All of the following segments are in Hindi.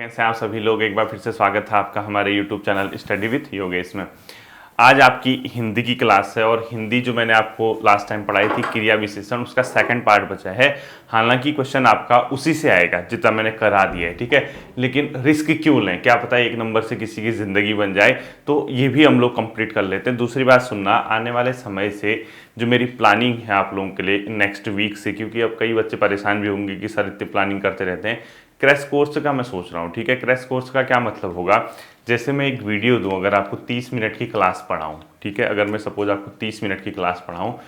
कैसे आप सभी लोग, एक बार फिर से स्वागत है आपका हमारे YouTube channel study with Yogesh में। आज आपकी हिंदी की क्लास है और हिंदी जो मैंने आपको लास्ट टाइम पढ़ाई थी क्रिया विशेषण, उसका सेकंड पार्ट बचा है। हालांकि क्वेश्चन आपका उसी से आएगा जितना मैंने करा दिया है, ठीक है। लेकिन रिस्क क्यों लें, क्या पता एक नंबर से किसी की ज़िंदगी बन जाए, तो ये भी हम लोग कंप्लीट कर लेते हैं। दूसरी बात सुनना, आने वाले समय से जो मेरी प्लानिंग है आप लोगों के लिए नेक्स्ट वीक से, क्योंकि अब कई बच्चे परेशान भी होंगे कि सर इतनी प्लानिंग करते रहते हैं। क्रैश कोर्स का मैं सोच रहा हूँ, ठीक है। क्रैश कोर्स का क्या मतलब होगा, जैसे मैं एक वीडियो दूँ, अगर आपको 30 मिनट की क्लास पढ़ाऊँ, ठीक है। अगर मैं सपोज आपको 30 मिनट की क्लास पढ़ाऊँ,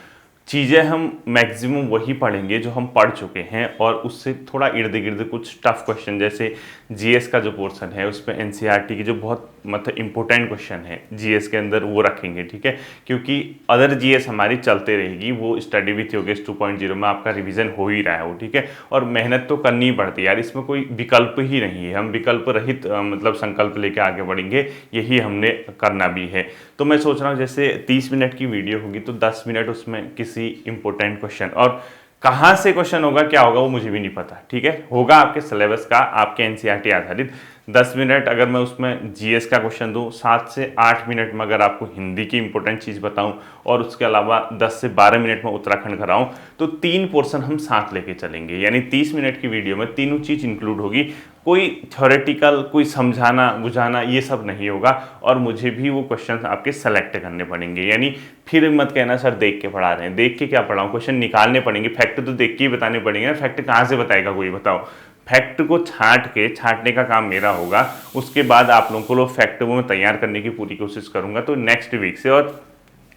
चीज़ें हम मैक्सिमम वही पढ़ेंगे जो हम पढ़ चुके हैं, और उससे थोड़ा इर्द गिर्द कुछ टफ क्वेश्चन, जैसे जीएस का जो पोर्शन है उसमें एनसीईआरटी की जो बहुत मतलब इंपॉर्टेंट क्वेश्चन है जीएस के अंदर, वो रखेंगे, ठीक है। क्योंकि अदर जीएस हमारी चलते रहेगी, वो स्टडी विथ योगेश 2.0 में आपका रिवीजन हो ही रहा है वो, ठीक है। और मेहनत तो करनी ही पड़ती है यार, इसमें कोई विकल्प ही नहीं है। हम विकल्प रहित मतलब संकल्प लेके आगे बढ़ेंगे, यही हमने करना भी है। तो मैं सोच रहा हूँ जैसे 30 मिनट की वीडियो होगी तो 10 मिनट उसमें किसी इंपॉर्टेंट क्वेश्चन, और कहाँ से क्वेश्चन होगा क्या होगा वो मुझे भी नहीं पता, ठीक है। होगा आपके सिलेबस का, आपके एनसीईआरटी आधारित। 10 मिनट अगर मैं उसमें जीएस का क्वेश्चन दूँ, 7 से 8 मिनट में अगर आपको हिंदी की इंपॉर्टेंट चीज़ बताऊँ, और उसके अलावा 10 से 12 मिनट में उत्तराखंड कराऊँ, तो 3 पोर्शन हम साथ लेके चलेंगे। यानी 30 मिनट की वीडियो में तीनों चीज़ इंक्लूड होगी। कोई थ्योरेटिकल, कोई समझाना बुझाना ये सब नहीं होगा, और मुझे भी वो क्वेश्चन आपके सेलेक्ट करने पड़ेंगे। यानी फिर मत कहना सर देख के पढ़ा रहे हैं, देख के क्या पढ़ाऊँ, क्वेश्चन निकालने पड़ेंगे। फैक्ट तो देख के ही बताने पड़ेंगे ना, फैक्ट कहाँ से बताएगा कोई, बताओ। फैक्ट को छांटने का काम मेरा होगा। उसके बाद आप लोगों को फैक्ट वो मैं तैयार करने की पूरी कोशिश करूंगा। तो नेक्स्ट वीक से, और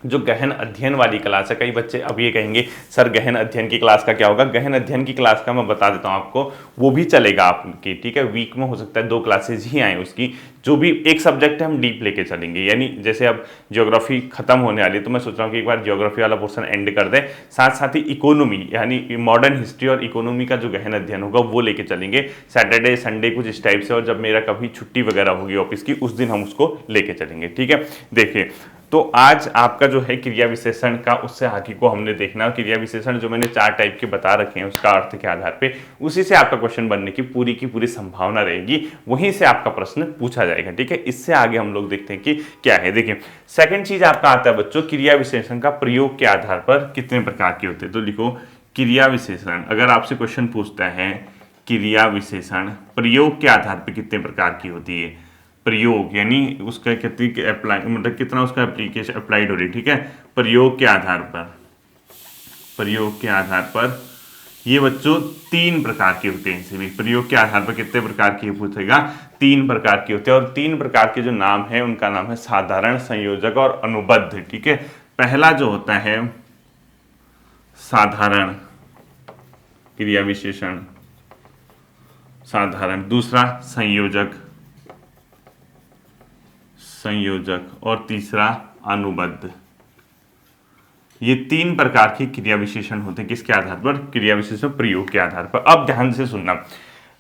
जो गहन अध्ययन वाली क्लास है, कई बच्चे अब ये कहेंगे सर गहन अध्ययन की क्लास का क्या होगा। गहन अध्ययन की क्लास का मैं बता देता हूँ आपको, वो भी चलेगा आपकी, ठीक है। वीक में हो सकता है 2 क्लासेज ही आए उसकी, जो भी एक सब्जेक्ट है हम डीप लेके चलेंगे। यानी जैसे अब ज्योग्राफी खत्म होने वाली है, तो मैं सोच रहा हूँ कि एक बार ज्योग्राफी वाला पोर्शन एंड कर दें, साथ साथ ही इकोनॉमी यानी मॉडर्न हिस्ट्री और इकोनॉमी का जो गहन अध्ययन होगा वो लेके चलेंगे। सैटरडे संडे कुछ इस टाइप से, और जब मेरा कभी छुट्टी वगैरह होगी ऑफिस की, उस दिन हम उसको लेके चलेंगे, ठीक है। देखिए, तो आज आपका जो है क्रिया विशेषण का, उससे आगे को हमने देखना। क्रिया विशेषण जो मैंने 4 टाइप के बता रखे हैं उसका अर्थ के आधार पे, उसी से आपका क्वेश्चन बनने की पूरी संभावना रहेगी, वहीं से आपका प्रश्न पूछा जाएगा, ठीक है। इससे आगे हम लोग देखते हैं कि क्या है। देखिए, सेकंड चीज आपका आता है बच्चों, क्रिया विशेषण का प्रयोग के आधार पर कितने प्रकार के होते हैं। तो लिखो क्रिया विशेषण, अगर आपसे क्वेश्चन पूछता है क्रिया विशेषण प्रयोग के आधार पर कितने प्रकार की होती है। प्रयोग यानी उसका कितनी अप्लाई, मतलब कितना उसका एप्लीकेशन अप्लाइड हो रही है, ठीक है। प्रयोग के आधार पर ये बच्चों 3 प्रकार के होते हैं। इनसे भी प्रयोग के आधार पर कितने प्रकार के पूछेगा, 3 प्रकार के होते हैं। और 3 प्रकार के जो नाम है उनका नाम है साधारण, संयोजक और अनुबद्ध, ठीक है। पहला जो होता है साधारण क्रिया विशेषण, साधारण। दूसरा संयोजक, और तीसरा अनुबद्ध। ये 3 प्रकार के क्रिया विशेषण होते हैं। किसके आधार पर, क्रिया विशेषण प्रयोग के आधार पर। अब ध्यान से सुनना,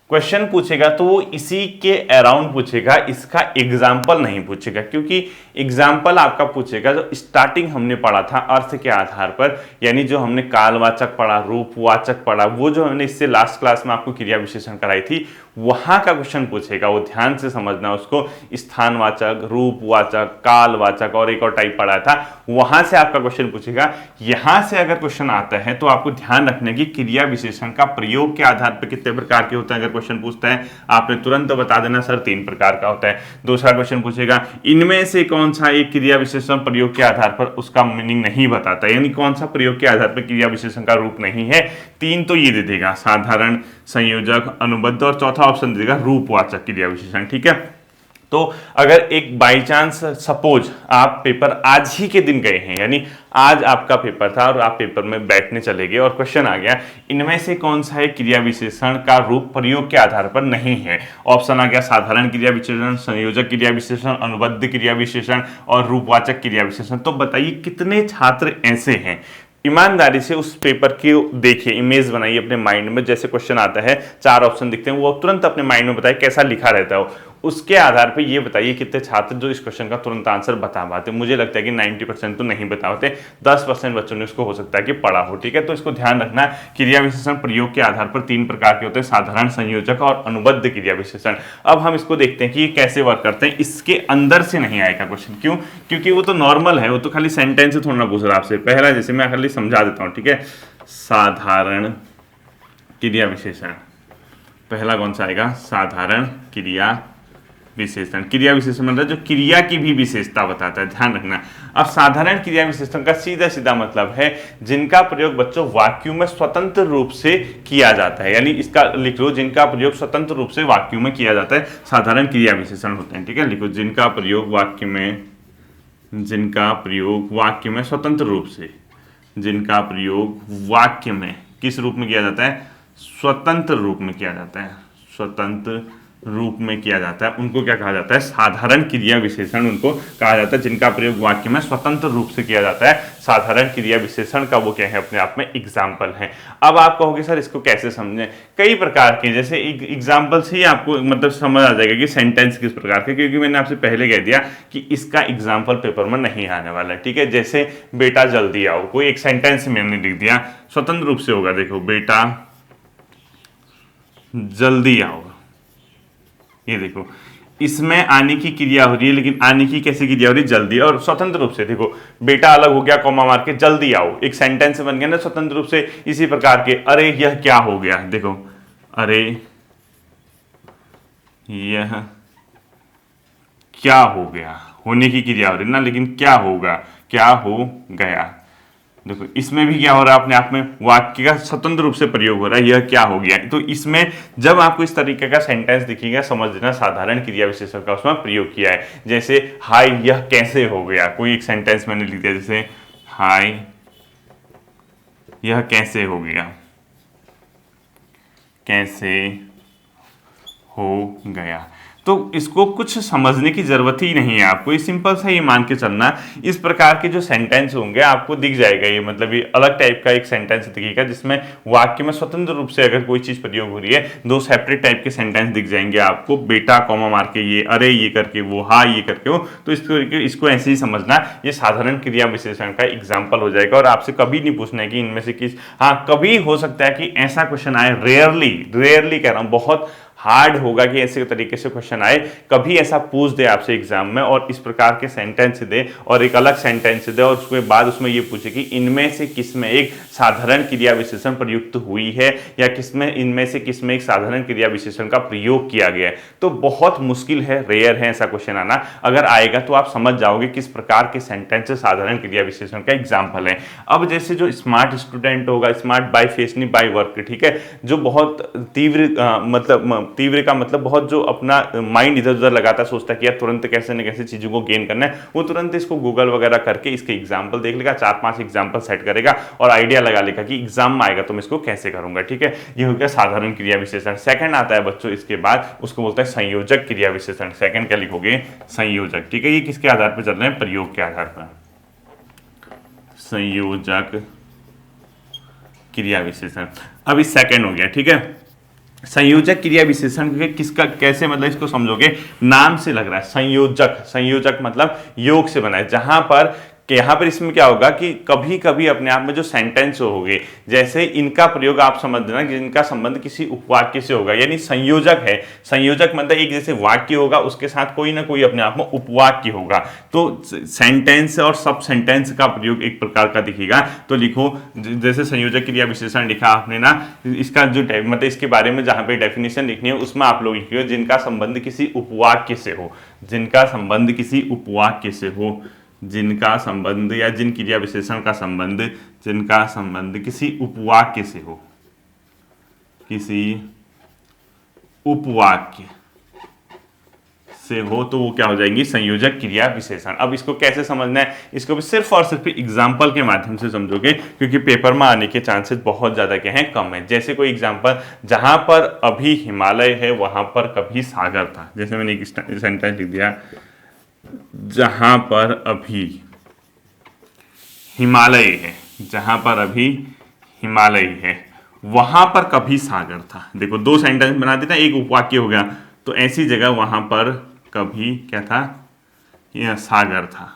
क्वेश्चन पूछेगा तो वो इसी के अराउंड पूछेगा, इसका एग्जाम्पल नहीं पूछेगा। क्योंकि एग्जाम्पल आपका पूछेगा जो स्टार्टिंग हमने पढ़ा था अर्थ के आधार पर, यानी जो हमने कालवाचक पढ़ा, रूपवाचक पढ़ा, वो जो हमने इससे लास्ट क्लास में आपको क्रिया विशेषण कराई थी, वहां का क्वेश्चन पूछेगा। वो ध्यान से समझना उसको, स्थानवाचक, रूपवाचक, कालवाचक और एक और टाइप पढ़ा था, वहां से आपका क्वेश्चन पूछेगा। यहां से अगर क्वेश्चन आता है तो आपको ध्यान रखने की क्रिया विशेषण का प्रयोग के आधार पर कितने प्रकार के होते हैं। अगर क्वेश्चन पूछता है आपने तुरंत बता देना सर 3 प्रकार का होता है। दूसरा क्वेश्चन पूछेगा इनमें से कौन सा एक क्रिया विशेषण प्रयोग के आधार पर, उसका मीनिंग नहीं बताता, यानी कौन सा प्रयोग के आधार पर क्रिया विशेषण का रूप नहीं है। 3 तो ये दे देगा, साधारण, संयोजक, अनुबद्ध, और चौथा ऑप्शन दे देगा रूपवाचक क्रिया विशेषण, ठीक है। तो अगर एक बाई चांस सपोज आप पेपर आज ही के दिन गए हैं, यानी आज आपका पेपर था और आप पेपर में बैठने चले गए और क्वेश्चन आ गया इनमें से कौन सा है क्रिया विशेषण का रूप प्रयोग के आधार पर नहीं है। ऑप्शन आ गया साधारण क्रिया विशेषण, संयोजक क्रिया विशेषण, अनुबद्ध क्रिया विशेषण और रूपवाचक क्रिया विशेषण। तो बताइए कितने छात्र ऐसे हैं। ईमानदारी से उस पेपर की देखिए, इमेज बनाइए अपने माइंड में। जैसे क्वेश्चन आता है 4 ऑप्शन दिखते हैं, वो तुरंत अपने माइंड में बताइए कैसा लिखा रहता है। उसके आधार पे ये बताइए कितने छात्र जो इस क्वेश्चन का तुरंत आंसर बता पाते। मुझे लगता है कि 90% तो नहीं बता पाते, 10% बच्चों ने उसको हो सकता है कि पढ़ा हो। ठीक है, तो इसको ध्यान रखना। क्रिया विशेषण प्रयोग के आधार पर 3 प्रकार के होते हैं, साधारण, संयोजक और अनुबद्ध क्रिया विशेषण। अब हम इसको देखते हैं कि ये कैसे वर्क करते हैं। इसके अंदर से नहीं आएगा क्वेश्चन, क्यों? क्योंकि वो तो नॉर्मल है, वो तो खाली सेंटेंस से थोड़ा ना पूछ रहा आपसे। पहला जैसे मैं खाली समझा देता हूँ, ठीक है। साधारण क्रिया विशेषण, पहला कौन सा आएगा? साधारण क्रिया विशेषण। क्रिया विशेषण मतलब जो क्रिया की भी विशेषता बताता है, ध्यान रखना। अब साधारण क्रिया विशेषण का सीधा सीधा मतलब है जिनका प्रयोग बच्चों वाक्यों में स्वतंत्र रूप से किया जाता है, यानी इसका लिख लो, जिनका प्रयोग स्वतंत्र रूप से वाक्यों में किया जाता है, साधारण क्रिया विशेषण होते हैं। ठीक है, लिखो, जिनका प्रयोग वाक्य में, जिनका प्रयोग वाक्य में स्वतंत्र रूप से, जिनका प्रयोग वाक्य में किस रूप में किया जाता है? स्वतंत्र रूप में किया जाता है, स्वतंत्र रूप में किया जाता है, उनको क्या कहा जाता है? साधारण क्रिया विशेषण उनको कहा जाता है, जिनका प्रयोग वाक्य में स्वतंत्र रूप से किया जाता है। साधारण क्रिया विशेषण का वो क्या है? अपने आप में एग्जाम्पल है। अब आप कहोगे सर इसको कैसे समझें? कई प्रकार के, जैसे एग्जाम्पल से ही आपको मतलब समझ आ जाएगा कि सेंटेंस किस प्रकार के, क्योंकि मैंने आपसे पहले कह दिया कि इसका एग्जाम्पल पेपर में नहीं आने वाला है। ठीक है, जैसे बेटा जल्दी आओ, कोई एक सेंटेंस मैंने लिख दिया, स्वतंत्र रूप से होगा। देखो, बेटा जल्दी आओ, ये देखो, इसमें आने की क्रिया हो रही है, लेकिन आने की कैसे क्रिया हो रही है? जल्दी। और स्वतंत्र रूप से देखो, बेटा अलग हो गया, कॉमा मार के जल्दी आओ, एक सेंटेंस बन गया ना स्वतंत्र रूप से। इसी प्रकार के, अरे यह क्या हो गया, देखो, अरे यह क्या हो गया, होने की क्रिया हो रही ना, लेकिन क्या होगा? क्या हो गया। देखो, इसमें भी क्या हो रहा है? अपने आप में वाक्य का स्वतंत्र रूप से प्रयोग हो रहा है, यह क्या हो गया। तो इसमें जब आपको इस तरीके का सेंटेंस दिखेगा, समझ लेना साधारण क्रिया विशेषण का उसमें प्रयोग किया है। जैसे हाय यह कैसे हो गया, कोई एक सेंटेंस मैंने लिख दिया, जैसे हाय यह कैसे हो गया, कैसे हो गया। तो इसको कुछ समझने की जरूरत ही नहीं है आपको, ये सिंपल सा ये मान के चलना। इस प्रकार के जो सेंटेंस होंगे आपको दिख जाएगा, ये मतलब ये अलग टाइप का एक सेंटेंस दिखेगा जिसमें वाक्य में स्वतंत्र रूप से अगर कोई चीज प्रयोग हो रही है, दो सेपरेट टाइप के सेंटेंस दिख जाएंगे आपको, बेटा कॉमा मार के ये, अरे ये करके वो, हाँ ये करके वो। तो इसको ऐसे ही समझना, ये साधारण क्रिया विशेषण का एग्जाम्पल हो जाएगा। और आपसे कभी नहीं पूछना है कि इनमें से किस, हाँ कभी हो सकता है कि ऐसा क्वेश्चन आए, रेयरली कह रहा हूं, बहुत हार्ड होगा कि ऐसे तरीके से क्वेश्चन आए, कभी ऐसा पूछ दे आपसे एग्जाम में और इस प्रकार के सेंटेंस दे और एक अलग सेंटेंस दे और उसके बाद उसमें ये पूछे कि इनमें से किसमें एक साधारण क्रिया विशेषण प्रयुक्त हुई है या किसमें, इनमें से किसमें एक साधारण क्रिया विशेषण का प्रयोग किया गया है। तो बहुत मुश्किल है, रेयर है ऐसा क्वेश्चन आना। अगर आएगा तो आप समझ जाओगे किस प्रकार के सेंटेंस साधारण क्रिया विशेषण का एग्जाम्पल है। अब जैसे जो स्मार्ट स्टूडेंट होगा, स्मार्ट बाय फेस नहीं बाय वर्क, ठीक है, जो बहुत तीव्र का मतलब बहुत जो अपना माइंड इधर उधर लगाता, सोचता कि यार तुरंत कैसे न कैसे चीजों को गेन करना है, वो तुरंत इसको गूगल वगैरह करके इसके एग्जाम्पल देख लेगा, 4-5 एग्जाम्पल सेट करेगा और आइडिया लगा लेगा कि एग्जाम में आएगा तो मैं इसको कैसे करूंगा। ठीक है, ये हो गया साधारण क्रिया विशेषण। सेकंड आता है बच्चों इसके बाद, उसको बोलते हैं संयोजक क्रिया विशेषण। सेकंड क्या लिखोगे? संयोजक। ठीक है, ये किसके आधार पर चल रहे हैं? प्रयोग के आधार पर। संयोजक क्रिया विशेषण। अभी सेकंड हो गया। ठीक है, संयोजक क्रिया विशेषण किसका, कैसे, मतलब इसको समझोगे, नाम से लग रहा है संयोजक मतलब योग से बना है, जहां पर कि यहाँ पर इसमें क्या होगा कि कभी कभी अपने आप में जो सेंटेंस होंगे, जैसे इनका प्रयोग आप समझ लेना कि इनका संबंध किसी उपवाक्य से होगा, यानी संयोजक है। संयोजक मतलब एक जैसे वाक्य होगा उसके साथ कोई ना कोई अपने आप में उपवाक्य होगा, तो सेंटेंस और सब सेंटेंस का प्रयोग एक प्रकार का दिखेगा। तो लिखो, जैसे संयोजक क्रिया विशेषण लिखा आपने ना, इसका जो मतलब इसके बारे में जहां पे डेफिनेशन लिखनी है उसमें आप लोग लिखिए जिनका संबंध किसी उपवाक्य से हो, जिनका संबंध किसी उपवाक्य से हो, जिनका संबंध या जिन क्रिया विशेषण का संबंध, जिनका संबंध किसी उपवाक्य से हो, किसी उपवाक्य से हो, तो वो क्या हो जाएंगी? संयोजक क्रिया विशेषण। अब इसको कैसे समझना है, इसको भी सिर्फ और सिर्फ एग्जाम्पल के माध्यम से समझोगे, क्योंकि पेपर में आने के चांसेस बहुत ज्यादा क्या हैं? कम है। जैसे कोई एग्जाम्पल, जहां पर अभी हिमालय है वहां पर कभी सागर था, जैसे मैंने एक सेंटेंस लिख दिया, जहां पर अभी हिमालय है, जहां पर अभी हिमालय है वहां पर कभी सागर था। देखो, दो सेंटेंस बना देता, एक उपवाक्य हो गया, तो ऐसी जगह वहां पर कभी क्या था, यह सागर था,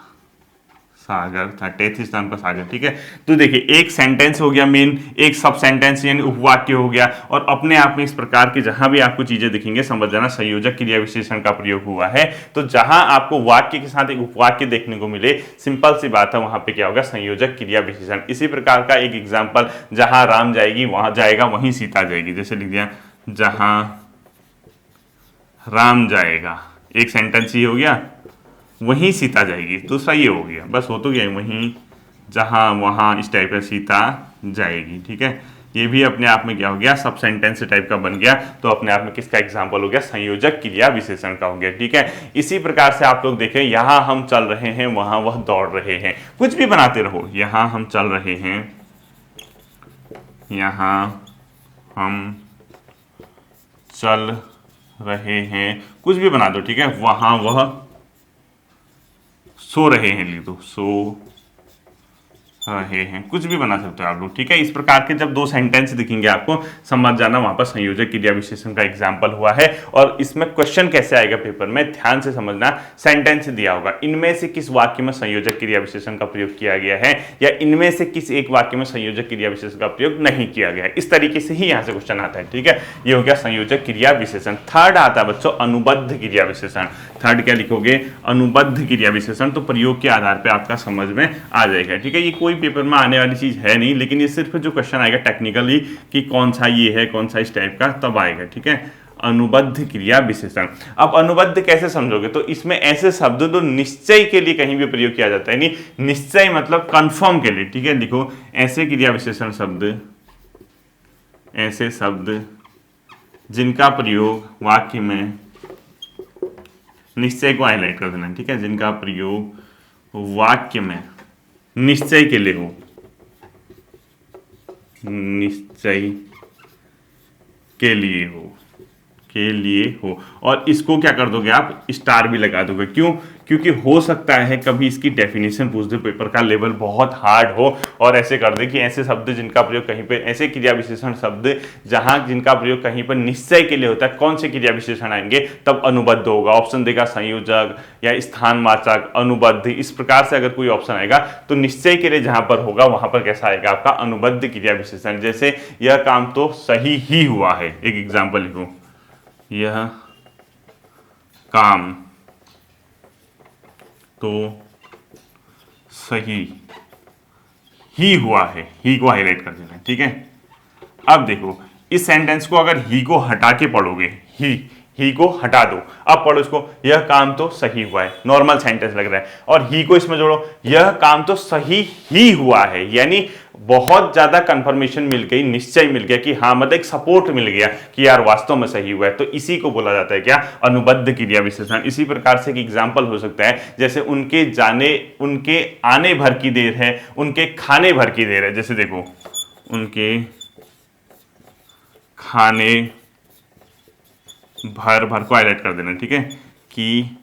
सागर था, टेथ स्थान पर सागर। ठीक है, तो देखिए एक सेंटेंस हो गया मेन, एक सब सेंटेंस यानी उपवाक्य हो गया, और अपने आप में इस प्रकार की जहां भी आपको चीजें दिखेंगे समझ जाना संयोजक क्रिया विशेषण का प्रयोग हुआ है। तो जहां आपको वाक्य के साथ एक उपवाक्य देखने को मिले, सिंपल सी बात है, वहां पे क्या होगा, संयोजक क्रिया विशेषण। इसी प्रकार का एक एग्जाम्पल, जहां राम जाएगी वहां जाएगा वहीं सीता जाएगी, जैसे लिख दिया जहां राम जाएगा, एक सेंटेंस ही हो गया, वहीं सीता जाएगी, तो सही हो गया, बस हो तो गया, वहीं जहां वहां इस टाइप का सीता जाएगी। ठीक है, ये भी अपने आप में क्या हो गया, सब सेंटेंस टाइप का बन गया, तो अपने आप में किसका एग्जाम्पल हो गया, संयोजक क्रिया विशेषण का हो गया। ठीक है, इसी प्रकार से आप लोग देखें, यहां हम चल रहे हैं, वहां वह दौड़ रहे हैं, कुछ भी बनाते रहो, यहां हम चल रहे हैं, यहां हम चल रहे हैं, कुछ भी बना दो। ठीक है, वहां वह सो रहे हैं, लिख दो सो रहे हैं, कुछ भी बना सकते हो आप लोग। ठीक है, इस प्रकार के जब दो सेंटेंस दिखेंगे आपको समझ जाना वहां पर संयोजक क्रिया विशेषण का एग्जाम्पल हुआ है। और इसमें क्वेश्चन कैसे आएगा पेपर में, ध्यान से समझना, सेंटेंस दिया होगा, इनमें से किस वाक्य में संयोजक क्रिया विशेषण का प्रयोग किया गया है, या इनमें से किस एक वाक्य में संयोजक क्रिया विशेषण का प्रयोग नहीं किया गया है, इस तरीके से ही यहाँ से क्वेश्चन आता है। ठीक है, ये हो गया संयोजक क्रिया विशेषण। थर्ड आता है बच्चों अनुबद्ध क्रिया विशेषण। थर्ड क्या लिखोगे, अनुबद्ध क्रिया विशेषण, तो प्रयोग के आधार पर आपका समझ में आ जाएगा। ठीक है, ये कोई पेपर में आने वाली चीज है नहीं, लेकिन ये सिर्फ जो क्वेश्चन आएगा टेक्निकली कि कौन सा ये है, कौन सा इस टाइप का, तब आएगा। ठीक है, अनुबद्ध क्रिया विशेषण। अब अनुबद्ध कैसे समझोगे, तो इसमें ऐसे शब्द जो निश्चय के लिए कहीं भी प्रयोग किया जाता है, नहीं निश्चय मतलब कंफर्म के लिए। ठीक है, लिखो ऐसे क्रिया विशेषण शब्द, ऐसे शब्द जिनका प्रयोग वाक्य में, निश्चय को हाईलाइट कर देना। ठीक है, जिनका प्रयोग वाक्य में निश्चय के लिए हो, निश्चय के लिए हो, के लिए हो, और इसको क्या कर दोगे आप, स्टार भी लगा दोगे। क्यों, क्योंकि हो सकता है कभी इसकी डेफिनेशन पूछ दे, पेपर का लेवल बहुत हार्ड हो, और ऐसे कर दे कि ऐसे शब्द जिनका प्रयोग कहीं पे, ऐसे क्रिया विशेषण शब्द जहां जिनका प्रयोग कहीं पर निश्चय के लिए होता है, कौन से क्रिया विशेषण आएंगे, तब अनुबद्ध होगा। ऑप्शन देगा संयोजक या स्थानवाचक, अनुबद्ध, इस प्रकार से अगर कोई ऑप्शन आएगा तो निश्चय के लिए जहां पर होगा वहां पर कैसा आएगा आपका अनुबद्ध क्रिया विशेषण। जैसे यह काम तो सही ही हुआ है, एक एग्जाम्पल लिखो, यह काम तो सही ही हुआ है, ही को हाईलाइट कर देना। ठीक है, अब देखो इस सेंटेंस को अगर ही को हटा के पढ़ोगे, ही को हटा दो, अब पढ़ो इसको, यह काम तो सही हुआ है, नॉर्मल सेंटेंस लग रहा है, और ही को इसमें जोड़ो, यह काम तो सही ही हुआ है, यानी बहुत ज्यादा कंफर्मेशन मिल गई, निश्चय मिल गया कि हाँ, मतलब एक सपोर्ट मिल गया कि यार वास्तव में सही हुआ है, तो इसी को बोला जाता है क्या, अनुबद्ध क्रिया विशेषण। इसी प्रकार से एक एग्जाम्पल हो सकता है, जैसे उनके जाने, उनके आने भर की देर है, उनके खाने भर की देर है। जैसे देखो, उनके खाने भर को हाईलाइट कर देना। ठीक है, कि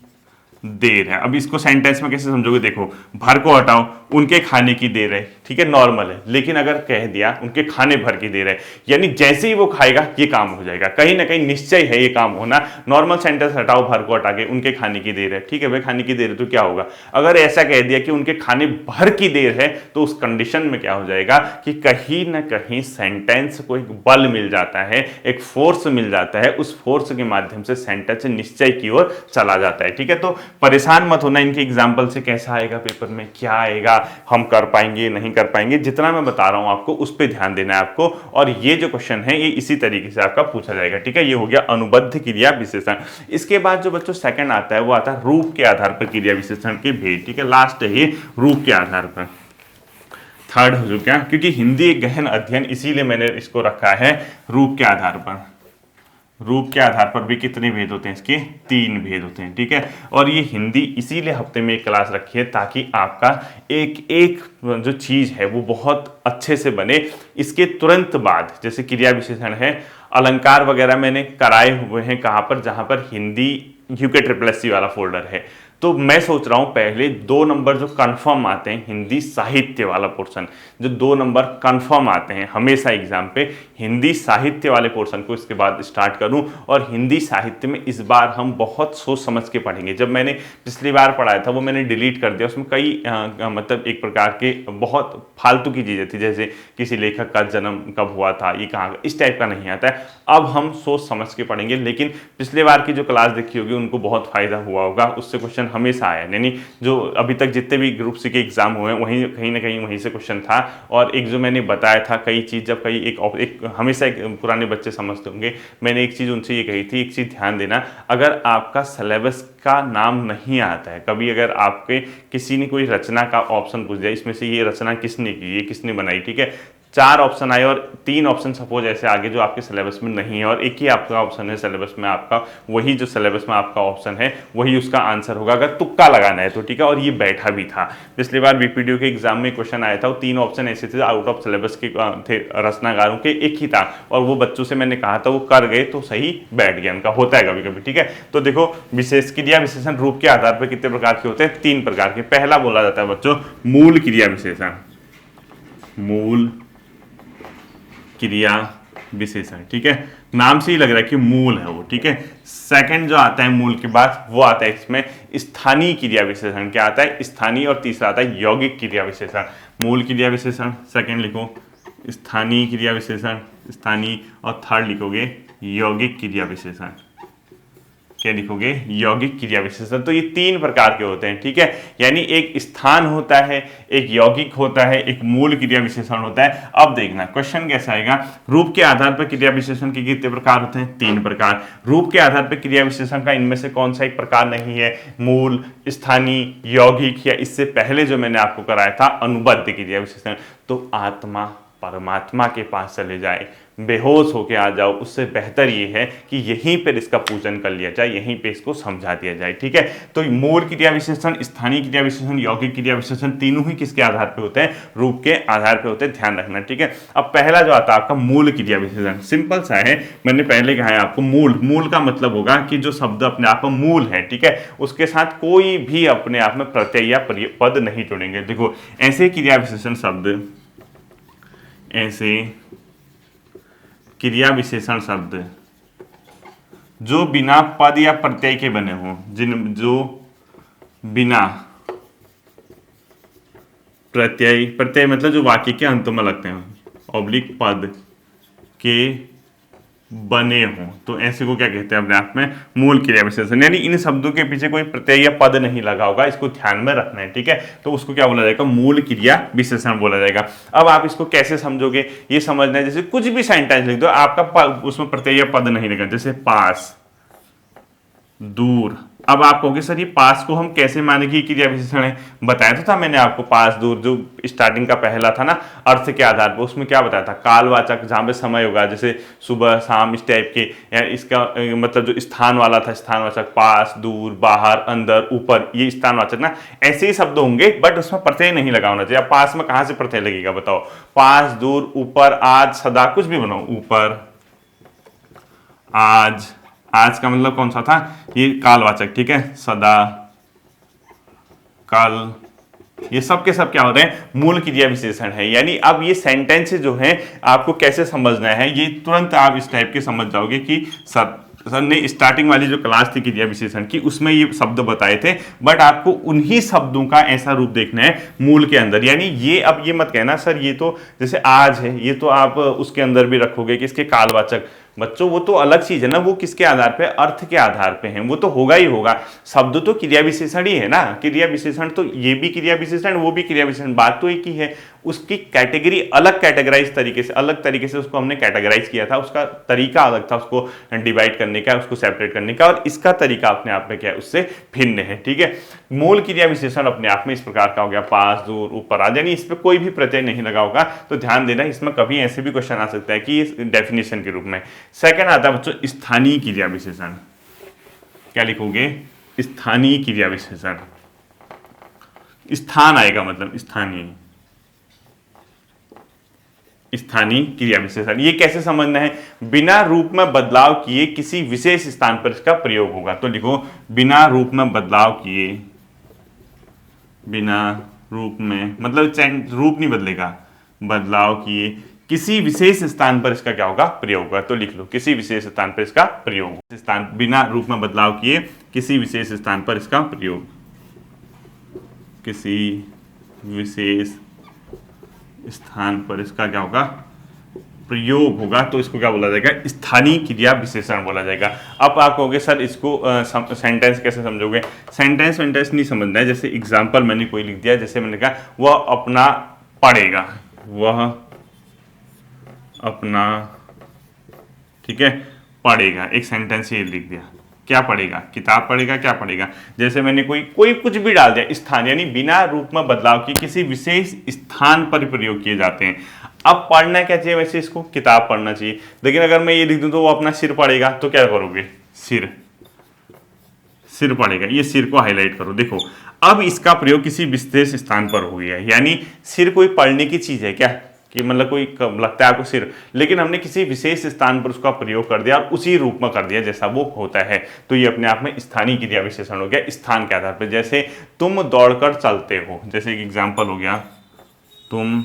देर है। अब इसको सेंटेंस में कैसे समझोगे, देखो भर को हटाओ, उनके खाने की देर है, ठीक है, नॉर्मल है, लेकिन अगर कह दिया उनके खाने भर की देर है, यानी जैसे ही वो खाएगा ये काम हो जाएगा, कहीं ना कहीं निश्चय है ये काम होना। नॉर्मल सेंटेंस हटाओ, भर को हटा के उनके खाने की देर है, ठीक है भाई, खाने की देर है, तो क्या होगा, अगर ऐसा कह दिया कि उनके खाने भर की देर है, तो उस कंडीशन में क्या हो जाएगा कि कहीं ना कहीं सेंटेंस को एक बल मिल जाता है, एक फोर्स मिल जाता है, उस फोर्स के माध्यम से सेंटेंस निश्चय की ओर चला जाता है। ठीक है, तो परेशान मत होना इनके एग्जाम्पल से, कैसा आएगा पेपर में, क्या आएगा, हम कर पाएंगे नहीं कर पाएंगे, जितना मैं बता रहा हूं आपको उस पर ध्यान देना है आपको, और ये जो क्वेश्चन है ये इसी तरीके से आपका पूछा जाएगा। ठीक है, ये हो गया अनुबद्ध क्रिया विशेषण। इसके बाद जो बच्चों सेकंड आता है वो आता है रूप के आधार पर क्रिया विशेषण के भेद। ठीक है, लास्ट है ये रूप के आधार पर। थर्ड हो गया, क्योंकि हिंदी एक गहन अध्ययन, इसीलिए मैंने इसको रखा है रूप के आधार पर। रूप के आधार पर भी कितने भेद होते हैं, इसके 3 भेद होते हैं। ठीक है, और ये हिंदी इसीलिए हफ्ते में एक क्लास रखी है ताकि आपका एक एक जो चीज़ है वो बहुत अच्छे से बने। इसके तुरंत बाद जैसे क्रिया विशेषण है, अलंकार वगैरह मैंने कराए हुए हैं, कहाँ पर, जहाँ पर हिंदी यूके SSS वाला फोल्डर है, तो मैं सोच रहा हूं पहले 2 नंबर जो कंफर्म आते हैं हिंदी साहित्य वाला पोर्शन, जो 2 नंबर कंफर्म आते हैं हमेशा एग्जाम पे, हिंदी साहित्य वाले पोर्शन को इसके बाद स्टार्ट करूं। और हिंदी साहित्य में इस बार हम बहुत सोच समझ के पढ़ेंगे। जब मैंने पिछली बार पढ़ाया था वो मैंने डिलीट कर दिया, उसमें कई मतलब एक प्रकार के बहुत फालतू की चीज़ें थी, जैसे किसी लेखक का जन्म कब हुआ था, ये कहाँ, इस टाइप का नहीं आता है। अब हम सोच समझ के पढ़ेंगे, लेकिन पिछले बार की जो क्लास देखी होगी उनको बहुत फायदा हुआ होगा, उससे क्वेश्चन हमेशा आया, यानी जो अभी तक जितने भी ग्रुप सी के एग्जाम हुए हैं वहीं कहीं ना कहीं वहीं से क्वेश्चन था। और एक जो मैंने बताया था कई चीज़, जब कई एक हमेशा एक पुराने बच्चे समझते होंगे, मैंने एक चीज़ उनसे ये कही थी, एक चीज़ ध्यान देना, अगर आपका सिलेबस का नाम नहीं आता है, कभी अगर आपके किसी ने कोई रचना का ऑप्शन पूछ दिया, इसमें से ये रचना किसने की, ये किसने बनाई, ठीक है, 4 ऑप्शन आए और 3 ऑप्शन सपोज ऐसे आगे जो आपके सिलेबस में नहीं है और एक ही आपका ऑप्शन है सिलेबस में, आपका वही जो सिलेबस में आपका ऑप्शन है वही उसका आंसर होगा, अगर तुक्का लगाना है तो, ठीक है। और ये बैठा भी था, पिछली बार बीपीडीओ के एग्जाम में क्वेश्चन आया था, वो 3 ऑप्शन ऐसे थे आउट ऑफ सिलेबस के थे, रचनाकारों के एक ही था, और वो बच्चों से मैंने कहा था वो कर गए तो सही बैठ गया, उनका होता है कभी कभी, ठीक है। तो देखो विशेष क्रिया विशेषण रूप के आधार पर कितने प्रकार के होते हैं, 3 प्रकार के। पहला बोला जाता है बच्चों मूल क्रिया विशेषण, मूल क्रिया विशेषण, ठीक है, नाम से ही लग रहा है कि मूल है वो, ठीक है। सेकंड जो आता है मूल के बाद वो आता है इसमें स्थानीय क्रिया विशेषण, क्या आता है, स्थानीय। और तीसरा आता है यौगिक क्रिया विशेषण। मूल क्रिया विशेषण सेकंड लिखो, स्थानीय क्रिया विशेषण स्थानीय, और थर्ड लिखोगे यौगिक क्रिया विशेषण, क्या लिखोगे, यौगिक क्रिया विशेषण। तो ये 3 प्रकार के होते हैं, ठीक है, यानी एक स्थान होता है, एक यौगिक होता है, एक मूल क्रिया विशेषण होता है। अब देखना क्वेश्चन कैसा आएगा, रूप के आधार पर क्रिया विशेषण के कितने प्रकार होते हैं, 3 प्रकार। रूप के आधार पर क्रिया विशेषण का इनमें से कौन सा एक प्रकार नहीं है, मूल, स्थानीय, यौगिक, या इससे पहले जो मैंने आपको कराया था अनुबद्ध क्रिया विशेषण। तो आत्मा परमात्मा के पास चले जाए, बेहोश होके आ जाओ, उससे बेहतर ये है कि यहीं पर इसका पूजन कर लिया जाए, यहीं पे इसको समझा दिया जाए, ठीक है। तो मूल क्रिया विशेषण, स्थानीय क्रिया विशेषण, यौगिक क्रिया विशेषण, तीनों ही किसके आधार पे होते हैं, रूप के आधार पे होते हैं, ध्यान रखना, ठीक है। अब पहला जो आता है आपका मूल क्रिया विशेषण, सिंपल सा है, मैंने पहले कहा है आपको मूल, मूल का मतलब होगा कि जो शब्द अपने आप में मूल है, ठीक है, उसके साथ कोई भी अपने आप में प्रत्यय या पद नहीं जुड़ेंगे। देखो ऐसे क्रिया विशेषण शब्द, ऐसे क्रिया विशेषण शब्द जो बिना पद या प्रत्यय के बने हों, जो बिना प्रत्यय मतलब जो वाक्य के अंत में लगते हैं, ऑब्लिक पद के बने हों, तो ऐसे को क्या कहते हैं अपने आप में मूल क्रिया विशेषण। यानी इन शब्दों के पीछे कोई प्रत्यय या पद नहीं लगा होगा, इसको ध्यान में रखना है, ठीक है। तो उसको क्या बोला जाएगा, मूल क्रिया विशेषण बोला जाएगा। अब आप इसको कैसे समझोगे, ये समझना है, जैसे कुछ भी सेंटेंस लिख दो, आपका उसमें प्रत्यय या पद नहीं लगा, जैसे पास, दूर। अब आप कहोगे सर ये पास को हम कैसे माने कि क्रिया विशेषण है, बताया तो था मैंने आपको, पास दूर जो स्टार्टिंग का पहला था ना अर्थ के आधार पर, उसमें क्या बताया था, कालवाचक, जहाँ पे समय होगा, जैसे सुबह शाम, इस टाइप के, या इसका मतलब जो स्थान वाला था, स्थानवाचक, पास, दूर, बाहर, अंदर, ऊपर, ये स्थानवाचक ना, ऐसे ही शब्द होंगे बट उसमें प्रत्यय नहीं लगा होना चाहिए। पास में कहाँ से प्रत्यय लगेगा बताओ, पास, दूर, ऊपर, आज, सदा, कुछ भी बनाओ, ऊपर, आज, आज का मतलब कौन सा था, ये कालवाचक, ठीक है, सदा, कल, ये सब के सब क्या होते हैं, मूल क्रिया विशेषण है। यानी अब ये सेंटेंस जो है आपको कैसे समझना है, ये तुरंत आप इस टाइप के समझ जाओगे कि सर ने स्टार्टिंग वाली जो क्लास थी क्रिया विशेषण की उसमें ये शब्द बताए थे, बट आपको उन्हीं शब्दों का ऐसा रूप देखना है मूल के अंदर। यानी ये अब ये मत कहना सर ये तो जैसे आज है, ये तो आप उसके अंदर भी रखोगे कि इसके कालवाचक, बच्चों वो तो अलग चीज है ना, वो किसके आधार पे, अर्थ के आधार पे है, वो तो होगा ही होगा। शब्द तो क्रिया विशेषण ही है ना, क्रिया विशेषण तो ये भी क्रिया विशेषण, वो भी क्रिया विशेषण, बात तो एक ही है। उसकी कैटेगरी अलग, कैटेगराइज तरीके से, अलग तरीके से उसको हमने कैटेगराइज किया था, उसका तरीका अलग था उसको डिवाइड करने का, उसको सेपरेट करने का, और इसका तरीका अपने आप में क्या है, उससे भिन्न है, ठीक है। मूल क्रिया विशेषण अपने आप में इस प्रकार का हो गया, पास, दूर, ऊपर, आज, यानी इस पर कोई भी प्रत्यय नहीं लगा होगा। तो ध्यान देना, इसमें कभी ऐसे भी क्वेश्चन आ सकता है कि डेफिनेशन के रूप में। सेकंड आता है बच्चों स्थानीय क्रिया विशेषण, क्या लिखोगे, स्थानीय क्रिया विशेषण, स्थान आएगा मतलब स्थानीय, स्थानीय क्रिया विशेषण। ये कैसे समझना है, बिना रूप में बदलाव किए किसी विशेष स्थान पर इसका प्रयोग होगा। तो लिखो बिना रूप में बदलाव किए बिना रूप में, मतलब रूप नहीं बदलेगा, बदलाव किए किसी विशेष स्थान पर इसका क्या होगा, प्रयोग होगा। तो लिख लो किसी विशेष स्थान पर इसका प्रयोग, स्थान बिना रूप में बदलाव किए किसी विशेष स्थान पर इसका प्रयोग, किसी विशेष स्थान पर इसका क्या होगा, प्रयोग होगा। तो इसको क्या बोला जाएगा, स्थानीय क्रिया विशेषण बोला जाएगा। अब आप कहोगे सर इसको सेंटेंस कैसे समझोगे, सेंटेंस नहीं समझना है। जैसे एग्जांपल मैंने कोई लिख दिया, जैसे मैंने कहा वह अपना पढ़ेगा, वह अपना, ठीक है, पढ़ेगा, एक सेंटेंस ये लिख दिया। क्या पढ़ेगा, किताब पढ़ेगा, क्या पढ़ेगा। जैसे मैंने कोई कुछ भी डाल दिया, स्थान यानी बिना रूप में बदलाव किए किसी विशेष स्थान पर प्रयोग किए जाते हैं। अब पढ़ना क्या चाहिए, वैसे इसको किताब पढ़ना चाहिए, लेकिन अगर मैं ये लिख दूं तो वो अपना सिर पढ़ेगा, तो क्या करोगे, सिर पढ़ेगा, ये सिर को हाईलाइट करो। देखो अब इसका प्रयोग किसी विशेष स्थान पर हो गया, यानी सिर कोई पढ़ने की चीज है क्या, कि मतलब कोई लगता है आपको सिर, लेकिन हमने किसी विशेष स्थान पर उसका प्रयोग कर दिया और उसी रूप में कर दिया जैसा वो होता है। तो ये अपने आप में स्थानीय क्रिया विशेषण हो गया स्थान के आधार पर। जैसे तुम दौड़कर चलते हो, जैसे एक एग्जाम्पल हो गया, तुम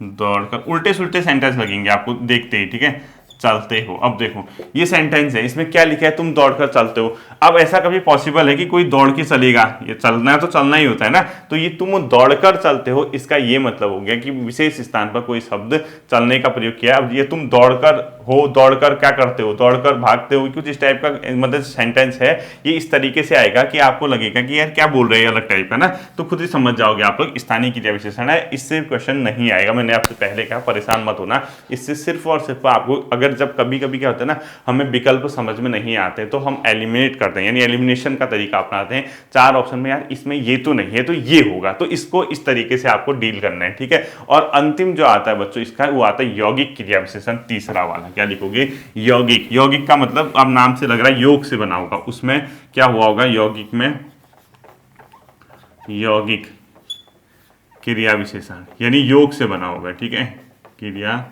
दौड़कर, उल्टे सुल्टे सेंटेंस लगेंगे आपको देखते ही, ठीक है, चलते हो। अब देखो ये सेंटेंस है, इसमें क्या लिखा है, तुम दौड़कर चलते हो। अब ऐसा कभी पॉसिबल है कि कोई दौड़ के चलेगा, ये चलना है तो चलना ही होता है ना। तो ये तुम दौड़कर चलते हो, इसका ये मतलब हो गया कि विशेष स्थान पर कोई शब्द चलने का प्रयोग किया। अब ये तुम दौड़कर हो, दौड़कर क्या करते हो, दौड़कर भागते हो, कुछ इस टाइप का मतलब सेंटेंस है। ये इस तरीके से आएगा कि आपको लगेगा कि यार क्या बोल रहे हैं, अलग टाइप का ना, तो खुद ही समझ जाओगे आप लोग। स्थानीय क्रिया विशेषण है, इससे क्वेश्चन नहीं आएगा। मैंने आपसे पहले कहा परेशान मत होना, इससे सिर्फ और सिर्फ आपको, अगर जब कभी कभी क्या होता है ना, हमें विकल्प समझ में नहीं आते तो हम एलिमिनेट करते हैं, यानी एलिमिनेशन का तरीका अपनाते हैं। 4 ऑप्शन में यार इसमें ये तो नहीं है तो ये होगा, तो इसको इस तरीके से आपको डील करना है, ठीक है। और अंतिम जो आता है बच्चों इसका, वो आता है यौगिक क्रिया विशेषण, तीसरा वाला। क्या लिखोगे, यौगिक। यौगिक का मतलब अब नाम से लग रहा है योग से बना होगा, उसमें क्या हुआ होगा, यौगिक में यौगिक क्रिया विशेषण यानी योग से बना होगा, ठीक है, क्रिया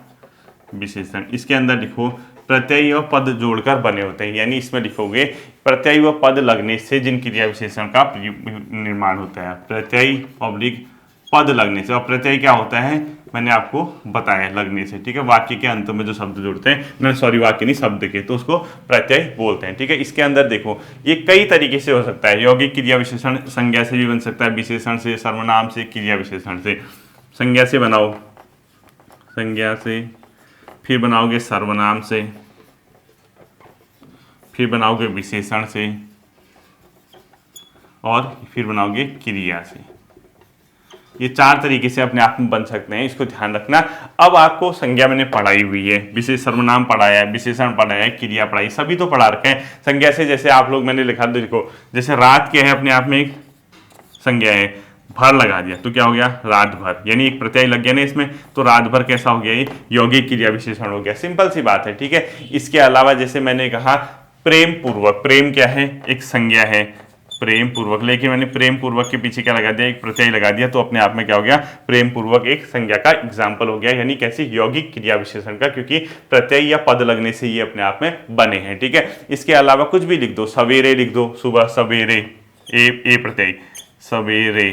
विशेषण। इसके अंदर लिखो प्रत्यय व पद जोड़कर बने होते हैं, यानी इसमें लिखोगे प्रत्यय व पद लगने से जिन क्रिया विशेषण का निर्माण होता है। प्रत्यय पब्लिक पद लगने से, और प्रत्यय क्या होता है मैंने आपको बताया, लगने से, ठीक है, वाक्य के अंत में जो शब्द जुड़ते हैं ना, सॉरी वाक्य नहीं शब्द के, तो उसको प्रत्यय बोलते हैं, ठीक है। इसके अंदर देखो ये कई तरीके से हो सकता है। यौगिक क्रिया विशेषण संज्ञा से भी बन सकता है, विशेषण से, सर्वनाम से, क्रिया विशेषण से। संज्ञा से बनाओ, संज्ञा से, फिर बनाओगे सर्वनाम से, फिर बनाओगे विशेषण से, और फिर बनाओगे क्रिया से। ये 4 तरीके से अपने आप में बन सकते हैं, इसको ध्यान रखना। अब आपको संज्ञा मैंने पढ़ाई हुई है, विशेष सर्वनाम पढ़ाया है, विशेषण पढ़ाया है, क्रिया पढ़ाई, सभी तो पढ़ा रखे हैं। संज्ञा से जैसे आप लोग मैंने लिखा, देखो जैसे रात क्या है, अपने आप में एक संज्ञा है, भर लगा दिया तो क्या हो गया, रात भर, यानी एक प्रत्यय लग गया ना इसमें, तो रात भर कैसा हो गया, ये यौगिक क्रिया विशेषण हो गया। सिंपल सी बात है, ठीक है। इसके अलावा जैसे मैंने कहा प्रेम पूर्वक, प्रेम क्या है, एक संज्ञा है, प्रेम पूर्वक, लेकिन मैंने प्रेम पूर्वक के पीछे क्या लगा दिया, एक प्रत्यय लगा दिया, तो अपने आप में क्या हो गया, प्रेम पूर्वक एक संज्ञा का एग्जाम्पल हो गया, यानी कैसी, यौगिक क्रिया विशेषण का, क्योंकि प्रत्यय या पद लगने से ये अपने आप में बने हैं, ठीक है। इसके अलावा कुछ भी लिख दो, सवेरे लिख दो, सुबह सवेरे, ए प्रत्यय, सवेरे,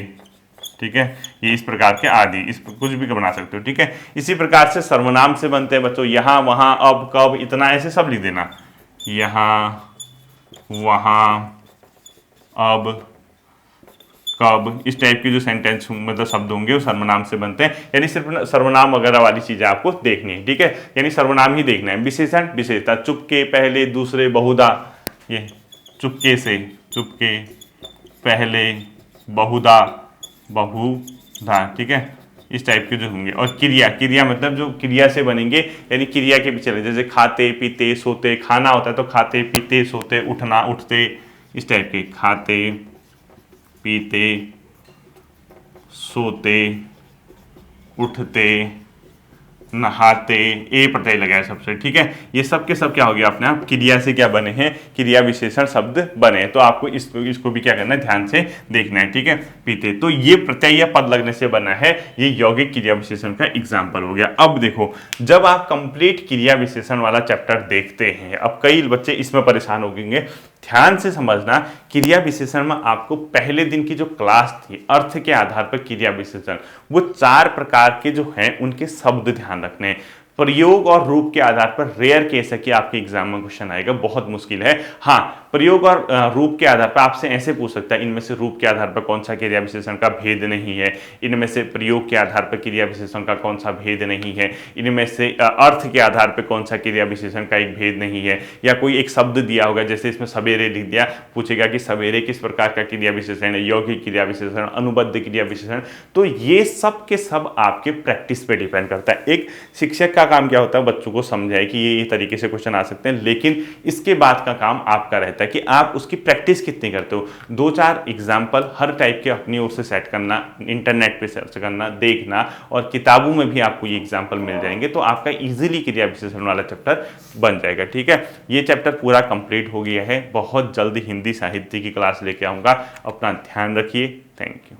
ठीक है, ये इस प्रकार के आदि, इस कुछ भी बना सकते हो, ठीक है। इसी प्रकार से सर्वनाम से बनते हैं बच्चों, यहाँ वहाँ अब कब इतना, ऐसे सब लिख देना, यहाँ वहाँ अब कब, इस टाइप के जो सेंटेंस मतलब शब्द होंगे वो सर्वनाम से बनते हैं, यानी सिर्फ सर्वनाम वगैरह वाली चीजें आपको देखनी है, ठीक है, यानी सर्वनाम ही देखना है। विशेषण, विशेषता, चुपके, पहले, दूसरे, बहुधा, ये चुपके से, चुपके, पहले, बहुधा, बहुधा, ठीक है, इस टाइप के जो होंगे। और क्रिया, क्रिया मतलब जो क्रिया से बनेंगे, यानी क्रिया के पीछे, जैसे खाते पीते सोते, खाना होता है तो खाते पीते सोते, उठना उठते, इस टाइप के, खाते पीते सोते उठते, नहाते, ए प्रत्यय लगा है सबसे, ठीक है। ये सब के सब क्या हो गया अपने आप क्रिया से क्या बने हैं, क्रिया विशेषण शब्द बने हैं। तो आपको इसको भी क्या करना है, ध्यान से देखना है, ठीक है। पीते, तो ये प्रत्यय या पद लगने से बना है, ये यौगिक क्रिया विशेषण का एग्जाम्पल हो गया। अब देखो, जब आप कंप्लीट क्रिया विशेषण वाला चैप्टर देखते हैं, अब कई बच्चे इसमें परेशान हो गएंगे, ध्यान से समझना, क्रिया विशेषण में आपको पहले दिन की जो क्लास थी अर्थ के आधार पर क्रिया विशेषण, वो 4 प्रकार के जो हैं उनके शब्द ध्यान रखने, प्रयोग और रूप के आधार पर रेयर केस है कि आपके एग्जाम में क्वेश्चन आएगा, बहुत मुश्किल है। हाँ, प्रयोग और रूप के आधार पर आपसे ऐसे पूछ सकता है, इनमें से रूप के आधार पर कौन सा क्रिया विशेषण का भेद नहीं है, इनमें से प्रयोग के आधार पर क्रिया विशेषण का कौन सा भेद नहीं है, इनमें से अर्थ के आधार पर कौन सा क्रिया विशेषण का एक भेद नहीं है, या कोई एक शब्द दिया होगा, जैसे इसमें सवेरे लिख दिया, पूछेगा कि सवेरे किस प्रकार का क्रिया विशेषण है, यौगिक क्रिया विशेषण, अनुबद्ध क्रिया विशेषण। तो ये सब के सब आपके प्रैक्टिस पे डिपेंड करता है। एक शिक्षक का काम क्या होता है, बच्चों को समझाए कि ये तरीके से क्वेश्चन आ सकते हैं, लेकिन इसके बाद का काम आपका रहता है कि आप उसकी प्रैक्टिस कितनी करते हो। 2-4 एग्जाम्पल हर टाइप के अपनी ओर से सेट करना, इंटरनेट पे सर्च करना, देखना, और किताबों में भी आपको ये एग्जाम्पल मिल जाएंगे, तो आपका इजीली क्रिया विशेषण वाला चैप्टर बन जाएगा, ठीक है। ये चैप्टर पूरा कंप्लीट हो गया है, बहुत जल्दी हिंदी साहित्य की क्लास लेके आऊंगा, अपना ध्यान रखिए, थैंक यू।